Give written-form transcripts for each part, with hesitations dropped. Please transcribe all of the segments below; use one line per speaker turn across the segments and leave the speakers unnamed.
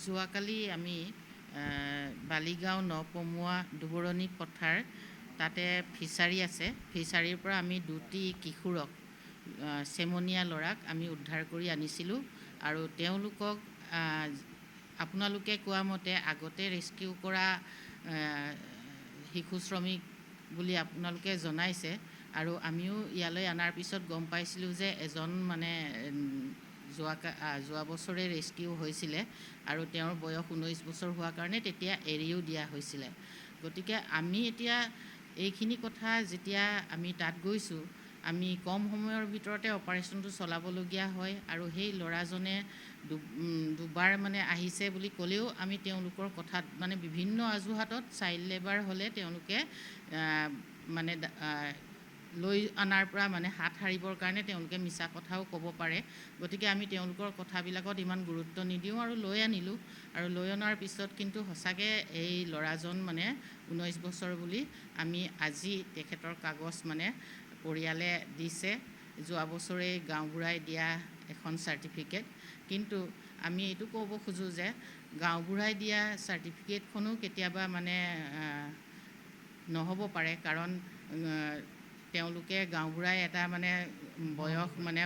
যোৱাকালি আমি বালিগাঁও নপমুৱা দুবৰণী পথাৰ তাতে ফিচাৰী আছে। ফিচাৰীৰ পৰা আমি দুটি কিশোৰক চেমনীয়া ল'ৰাক আমি উদ্ধাৰ কৰি আনিছিলোঁ আৰু তেওঁলোকক আপোনালোকে কোৱা মতে আগতে ৰেস্কিউ কৰা শিশু শ্ৰমিক বুলি আপোনালোকে জনাইছে আৰু আমিও ইয়ালৈ অনাৰ পিছত গম পাইছিলোঁ যে এজন মানে যোৱা বছৰে ৰেস্কিউ হৈছিলে আৰু তেওঁৰ বয়স 19 বছৰ হোৱাৰ কাৰণে তেতিয়া এৰিও দিয়া হৈছিলে। গতিকে আমি এতিয়া এইখিনি কথা যেতিয়া আমি তাত গৈছোঁ, আমি কম সময়ৰ ভিতৰতে অপাৰেশ্যনটো চলাবলগীয়া হয় আৰু সেই ল'ৰাজনে দুবাৰ মানে আহিছে বুলি ক'লেও আমি তেওঁলোকৰ কথাত মানে বিভিন্ন অজুহাতত চাইল্ড লেবাৰ হ'লে তেওঁলোকে মানে লৈ অনাৰ পৰা মানে হাত সাৰিবৰ কাৰণে তেওঁলোকে মিছা কথাও ক'ব পাৰে। গতিকে আমি তেওঁলোকৰ কথাবিলাকত ইমান গুৰুত্ব নিদিওঁ আৰু লৈ আনিলোঁ আৰু লৈ অনাৰ পিছত কিন্তু সঁচাকৈ এই ল'ৰাজন মানে 19 বছৰ বুলি আমি আজি তেখেতৰ কাগজ মানে পৰিয়ালে দিছে। যোৱা বছৰেই গাঁওবুঢ়াই দিয়া এখন চাৰ্টিফিকেট। কিন্তু আমি এইটো ক'ব খোজোঁ যে গাঁওবুঢ়াই দিয়া চাৰ্টিফিকেটখনো কেতিয়াবা মানে নহ'ব পাৰে, কাৰণ তেওঁলোকে গাঁওবুঢ়াই এটা মানে বয়স মানে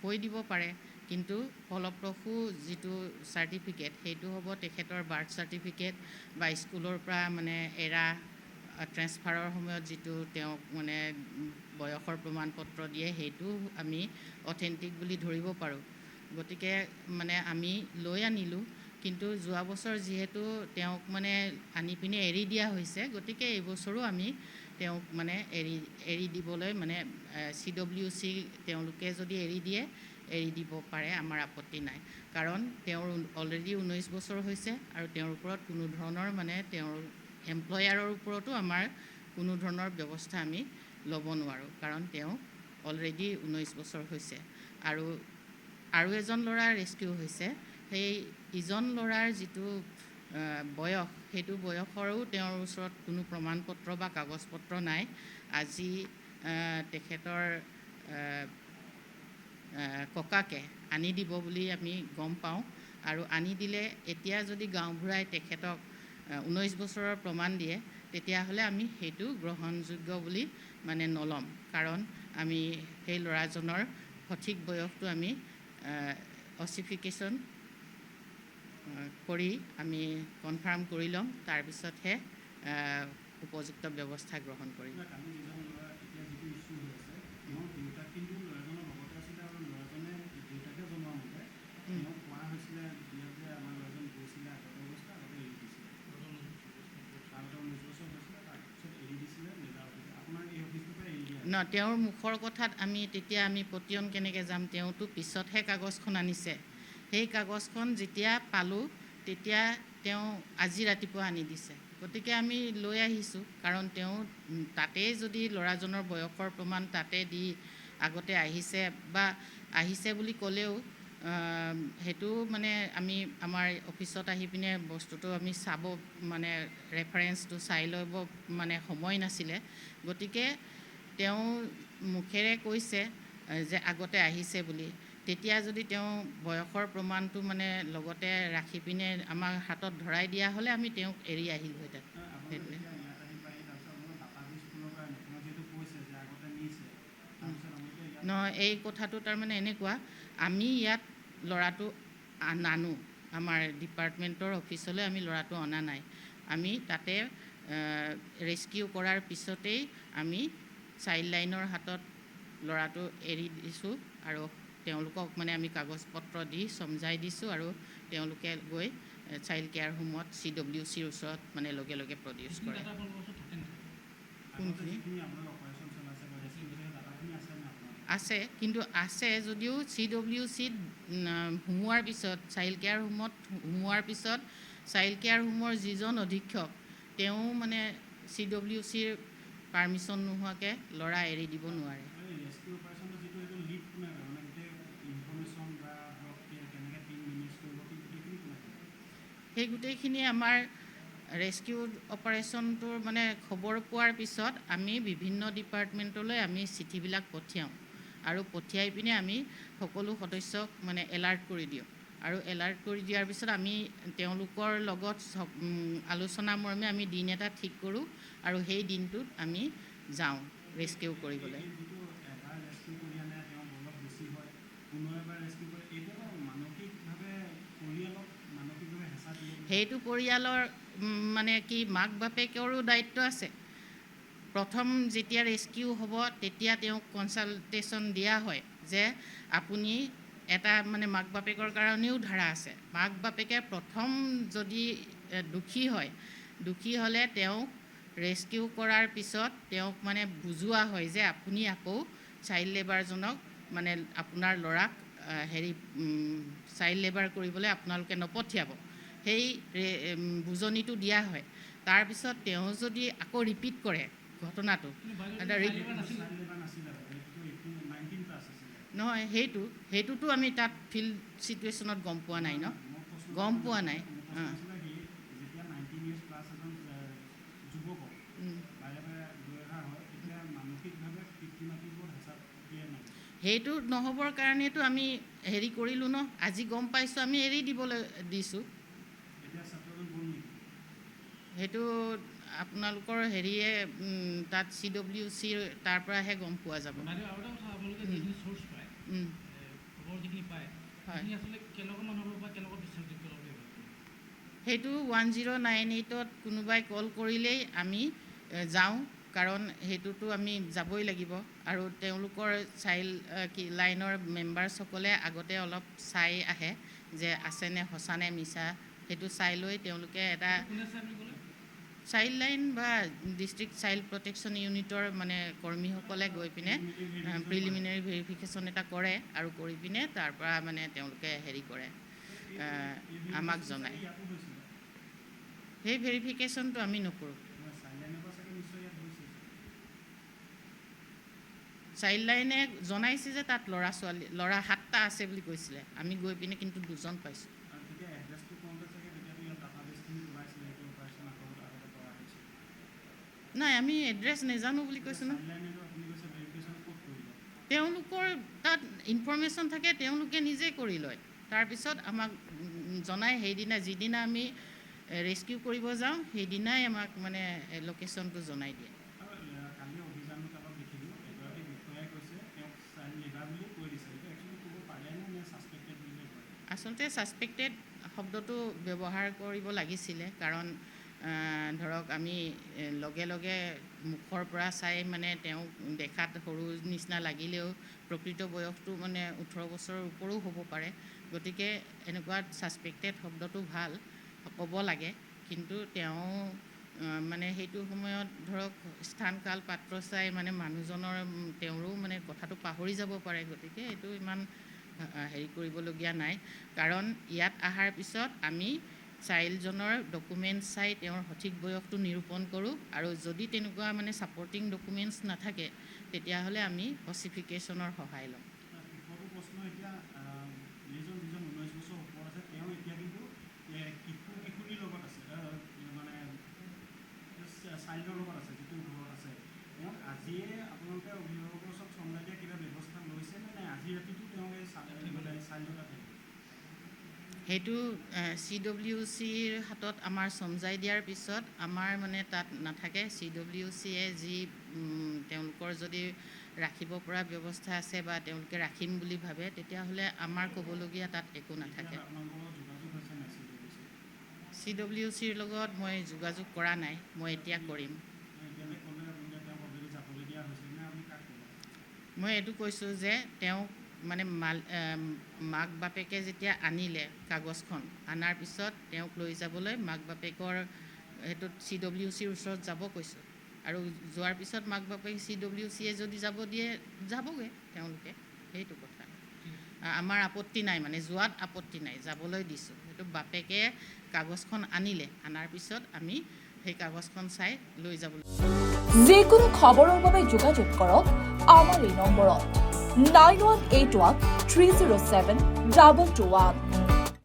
কৈ দিব পাৰে, কিন্তু ফলপ্ৰসূ যিটো চাৰ্টিফিকেট সেইটো হ'ব তেখেতৰ বাৰ্থ চাৰ্টিফিকেট বা স্কুলৰ পৰা মানে এৰা ট্ৰেন্সফাৰৰ সময়ত যিটো তেওঁক মানে বয়সৰ প্ৰমাণপত্ৰ দিয়ে সেইটো আমি অথেণ্টিক বুলি ধৰিব পাৰোঁ। গতিকে মানে আমি লৈ আনিলোঁ, কিন্তু যোৱা বছৰ যিহেতু তেওঁক মানে আনি পিনে এৰি দিয়া হৈছে, গতিকে এইবছৰো আমি তেওঁক মানে এৰি দিবলৈ মানে CWC তেওঁলোকে যদি এৰি দিয়ে এৰি দিব পাৰে, আমাৰ আপত্তি নাই। কাৰণ তেওঁৰ অলৰেডি 19 বছৰ হৈছে আৰু তেওঁৰ ওপৰত কোনো ধৰণৰ মানে তেওঁৰ এমপ্লয়াৰৰ ওপৰতো আমাৰ কোনো ধৰণৰ ব্যৱস্থা আমি ল'ব নোৱাৰোঁ, কাৰণ তেওঁ অলৰেডি 19 বছৰ হৈছে। আৰু এজন ল'ৰা ৰেস্কিউ হৈছে, সেই ইজন ল'ৰাৰ যিটো বয়স সেইটো বয়সৰো তেওঁৰ ওচৰত কোনো প্ৰমাণপত্ৰ বা কাগজ পত্ৰ নাই। আজি তেখেতৰ ককাকে আনি দিব বুলি আমি গম পাওঁ আৰু আনি দিলে এতিয়া যদি গাঁওবুঢ়াই তেখেতক 19 বছৰৰ প্ৰমাণ দিয়ে তেতিয়াহ'লে আমি সেইটো গ্ৰহণযোগ্য বুলি মানে নল'ম, কাৰণ আমি সেই ল'ৰাজনৰ সঠিক বয়সটো আমি অচিফিকেশ্যন কৰি আমি কনফাৰ্ম কৰি ল'ম, তাৰপিছতহে উপযুক্ত ব্যৱস্থা গ্ৰহণ কৰিম। তেওঁৰ মুখৰ কথাত তেতিয়া আমি পতিয়ন কেনেকৈ যাম? তেওঁতো পিছতহে কাগজখন আনিছে। সেই কাগজখন যেতিয়া পালোঁ তেতিয়া তেওঁ আজি ৰাতিপুৱা আনি দিছে। গতিকে আমি লৈ আহিছোঁ, কাৰণ তেওঁ তাতেই যদি ল'ৰাজনৰ বয়সৰ প্ৰমাণ তাতে দি আগতে আহিছে বুলি ক'লেও সেইটো মানে আমি আমাৰ অফিচত আহি পিনে বস্তুটো আমি চাব মানে ৰেফাৰেঞ্চটো চাই ল'ব মানে সময় নাছিলে। গতিকে তেওঁ মুখেৰে কৈছে যে আগতে আহিছে বুলি, তেতিয়া যদি তেওঁ বয়সৰ প্ৰমাণটো মানে লগতে ৰাখি পিনে আমাৰ হাতত ধৰাই দিয়া হ'লে আমি তেওঁক এৰি আহিলোহেঁতেন। সেইটোৱে নহয়, এই কথাটো তাৰমানে এনেকুৱা, আমি ইয়াত ল'ৰাটো নানো, আমাৰ ডিপাৰ্টমেণ্টৰ অফিচলৈ আমি ল'ৰাটো অনা নাই। আমি তাতে ৰেস্কিউ কৰাৰ পিছতেই আমি চাইল্ড লাইনৰ হাতত ল'ৰাটো এৰি দিছোঁ আৰু তেওঁলোকক মানে আমি কাগজ পত্ৰ দি চমজাই দিছোঁ আৰু তেওঁলোকে গৈ চাইল্ড কেয়াৰ হোমত CWCৰ ওচৰত মানে লগে লগে প্ৰডিউচ কৰে। আছে, কিন্তু আছে যদিও CWCত সোমোৱাৰ পিছত চাইল্ড কেয়াৰ হোমত সোমোৱাৰ পিছত চাইল্ড কেয়াৰ হোমৰ যিজন অধীক্ষক তেওঁ মানে CWCৰ পাৰ্মিশ্যন নোহোৱাকৈ ল'ৰা এৰি দিব নোৱাৰে। সেই গোটেইখিনি আমাৰ ৰেস্কিউ অপাৰেশ্যনটোৰ মানে খবৰ পোৱাৰ পিছত আমি বিভিন্ন ডিপাৰ্টমেণ্টলৈ আমি চিঠিবিলাক পঠিয়াওঁ আৰু পঠিয়াই পিনে আমি সকলো সদস্যক মানে এলাৰ্ট কৰি দিওঁ আৰু এলাৰ্ট কৰি দিয়াৰ পিছত আমি তেওঁলোকৰ লগত আলোচনা মৰ্মে আমি দিন এটা ঠিক কৰোঁ আৰু সেই দিনটোত আমি যাওঁ ৰেস্কিউ কৰিবলৈ। সেইটো পৰিয়ালৰ মানে কি মাক বাপেকৰো দায়িত্ব আছে। প্ৰথম যেতিয়া ৰেস্কিউ হ'ব তেতিয়া তেওঁক কনচালটেশ্যন দিয়া হয় যে আপুনি এটা মানে মাক বাপেকৰ কাৰণেও ধাৰা আছে। মাক বাপেকে প্ৰথম যদি দুখী হ'লে তেওঁক ৰেস্কিউ কৰাৰ পিছত তেওঁক মানে বুজোৱা হয় যে আপুনি আকৌ চাইল্ড লেবাৰজনক মানে আপোনাৰ ল'ৰাক চাইল্ড লেবাৰ কৰিবলৈ আপোনালোকে নপঠিয়াব, সেই বুজনিটো দিয়া হয়। তাৰপিছত তেওঁ যদি আকৌ ৰিপিট কৰে ঘটনাটো, নহয় সেইটোতো আমি তাত ফিল্ড চিটুৱেশ্যনত গম পোৱা নাই ন, গম পোৱা নাই। সেইটো নহ'বৰ কাৰণেতো আমি কৰিলোঁ ন, আজি গম পাইছোঁ আমি এৰি দিবলৈ দিছোঁ। সেইটো আপোনালোকৰ তাত CWCৰ তাৰ পৰাহে গম পোৱা যাব। সেইটো 1098ত কোনোবাই কল কৰিলেই আমি যাওঁ, কাৰণ সেইটোতো আমি যাবই লাগিব। আৰু তেওঁলোকৰ লাইনৰ মেম্বাৰসকলে আগতে অলপ চাই আহে যে আছেনে সঁচানে মিছা, সেইটো চাই লৈ তেওঁলোকে এটা চাইল্ড লাইন বা ডিষ্ট্ৰিক্ট চাইল্ড প্ৰটেকশ্যন ইউনিটৰ মানে কৰ্মীসকলে গৈ পিনে প্ৰিলিমিনাৰী ভেৰিফিকেশ্যন এটা কৰে আৰু কৰি পিনে তাৰ পৰা মানে তেওঁলোকে কৰে, আমাক জনায়। সেই ভেৰিফিকেশ্যনটো আমি নকৰোঁ। চাইল্ড লাইনে জনাইছে যে তাত ল'ৰা 7টা আছে বুলি কৈছিলে, আমি গৈ পিনে কিন্তু 2জন পাইছোঁ। নাই, আমি এড্ৰেছ নেজানো বুলি কৈছোঁ ন। তেওঁলোকৰ তাত ইনফৰমেশ্যন থাকে, তেওঁলোকে নিজে কৰি লয়। তাৰপিছত আমাক জনাই, যিদিনা আমি ৰেস্কিউ কৰিব যাওঁ সেইদিনাই আমাক মানে লোকেশ্যনটো জনাই দিয়ে। আচলতে ছাছপেক্টেড শব্দটো ব্যৱহাৰ কৰিব লাগিছিলে, কাৰণ ধৰক আমি লগে লগে মুখৰ পৰা চাই মানে তেওঁক দেখাত সৰু নিচিনা লাগিলেও প্ৰকৃত বয়সটো মানে 18 বছৰৰ ওপৰো হ'ব পাৰে। গতিকে এনেকুৱা ছাছপেক্টেড শব্দটো ভাল ক'ব লাগে, কিন্তু তেওঁ মানে সেইটো সময়ত ধৰক স্থান কাল পাত্ৰ চাই মানে মানুহজনৰ তেওঁৰো মানে কথাটো পাহৰি যাব পাৰে। গতিকে এইটো ইমান কৰিবলগীয়া নাই, কাৰণ ইয়াত অহাৰ পিছত আমি চাইল্ডজনৰ ডকুমেণ্টছ চাই তেওঁৰ সঠিক বয়সটো নিৰূপণ কৰোঁ, আৰু যদি তেনেকুৱা মানে ছাপৰ্টিং ডকুমেণ্টছ নাথাকে তেতিয়াহ'লে আমি অচিফিকেশ্যনৰ সহায় লওঁ। সেইটো CWCৰ হাতত আমাৰ চমজাই দিয়াৰ পিছত আমাৰ মানে তাত নাথাকে। CWCয়ে যি তেওঁলোকৰ যদি ৰাখিব পৰা ব্যৱস্থা আছে বা তেওঁলোকে ৰাখিম বুলি ভাবে, তেতিয়াহ'লে আমাৰ ক'বলগীয়া তাত একো নাথাকে। CWCৰ লগত মই যোগাযোগ কৰা নাই, মই এতিয়া কৰিম। মই এইটো কৈছোঁ যে তেওঁক মানে মাক বাপেকে যেতিয়া আনিলে কাগজখন, অনাৰ পিছত তেওঁক লৈ যাবলৈ মাক বাপেকৰ সেইটোত CWCৰ ওচৰত যাব কৈছোঁ, আৰু যোৱাৰ পিছত মাক বাপেকে CWCয়ে যদি যাব দিয়ে যাবগৈ তেওঁলোকে, সেইটো কথা। আমাৰ আপত্তি নাই, মানে যোৱাত আপত্তি নাই, যাবলৈ দিছোঁ। সেইটো বাপেকে কাগজখন আনিলে, অনাৰ পিছত আমি সেই কাগজখন চাই লৈ যাবলৈ।
যিকোনো খবৰৰ বাবে যোগাযোগ কৰক আমাৰ এই নম্বৰত 9181 307 2221।